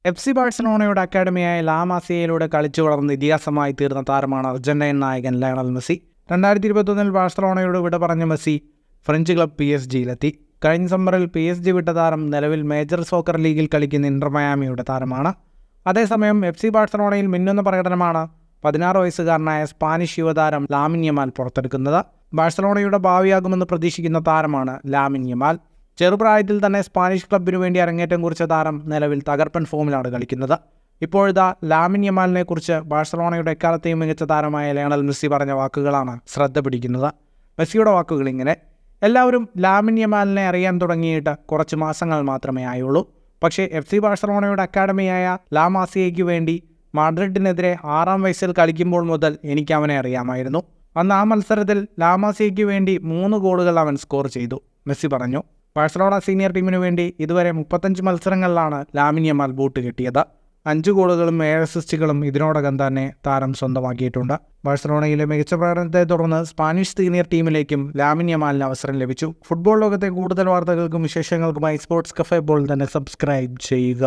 FC ബാഴ്സലോണയുടെ അക്കാഡമിയായ ലാ മാസിയയിലൂടെ കളിച്ചു വളർന്ന് ഇതിഹാസമായി തീർന്ന താരമാണ് അർജന്റൈൻ നായകൻ ലയണൽ മെസ്സി. 2021 ബാഴ്സലോണയോട് വിട പറഞ്ഞ മെസ്സി ഫ്രഞ്ച് ക്ലബ് PSG-യിലെത്തി. കഴിഞ്ഞ സമ്മറിൽ PSG വിട്ട താരം നിലവിൽ മേജർ സോക്കർ ലീഗിൽ കളിക്കുന്ന ഇന്റർ മയാമിയുടെ താരമാണ്. അതേസമയം FC ബാഴ്സലോണയിൽ മിന്നുന്ന പ്രകടനമാണ് 16 വയസ്സുകാരനായ സ്പാനിഷ് യുവതാരം ലാമിൻ യമാൽ പുറത്തെടുക്കുന്നത്. ബാഴ്സലോണയുടെ ഭാവിയാകുമെന്ന് പ്രതീക്ഷിക്കുന്ന താരമാണ് ലാമിൻ യമാൽ. ചെറുപ്രായത്തിൽ തന്നെ സ്പാനിഷ് ക്ലബിനു വേണ്ടി അരങ്ങേറ്റം കുറിച്ച താരം നിലവിൽ തകർപ്പൻ ഫോമിലാണ് കളിക്കുന്നത്. ഇപ്പോഴിതാ ലാമിൻ യമാലിനെ കുറിച്ച് ബാഴ്സലോണയുടെ എക്കാലത്തെയും മികച്ച താരമായ ലയണൽ മെസ്സി പറഞ്ഞ വാക്കുകളാണ് ശ്രദ്ധ പിടിക്കുന്നത്. മെസ്സിയുടെ വാക്കുകൾ ഇങ്ങനെ: എല്ലാവരും ലാമിൻ യമാലിനെ അറിയാൻ തുടങ്ങിയിട്ട് കുറച്ച് മാസങ്ങൾ മാത്രമേ ആയുള്ളൂ. പക്ഷേ FC ബാഴ്സലോണയുടെ അക്കാഡമിയായ ലാ മാസിയയ്ക്ക് വേണ്ടി മാഡ്രിഡിനെതിരെ 6-ാം വയസ്സിൽ കളിക്കുമ്പോൾ മുതൽ എനിക്ക് അവനെ അറിയാമായിരുന്നു. അന്ന് ആ മത്സരത്തിൽ ലാ മാസിയയ്ക്ക് വേണ്ടി 3 ഗോളുകൾ അവൻ സ്കോർ ചെയ്തു, മെസ്സി പറഞ്ഞു. ബാഴ്സലോണ സീനിയർ ടീമിനു വേണ്ടി ഇതുവരെ 35 മത്സരങ്ങളിലാണ് ലാമിൻ യമാൽ ബൂട്ട് കിട്ടിയത്. 5 ഗോളുകളും 7 അസിസ്റ്റുകളും ഇതിനോടകം തന്നെ താരം സ്വന്തമാക്കിയിട്ടുണ്ട്. ബാഴ്സലോണയിലെ മികച്ച പ്രകടനത്തെ തുടർന്ന് സ്പാനിഷ് സീനിയർ ടീമിലേക്കും ലാമിൻ യമാലിന് അവസരം ലഭിച്ചു. ഫുട്ബോൾ ലോകത്തെ കൂടുതൽ വാർത്തകൾക്കും വിശേഷങ്ങൾക്കുമായി സ്പോർട്സ് കഫേ ഇപ്പോൾ തന്നെ സബ്സ്ക്രൈബ് ചെയ്യുക.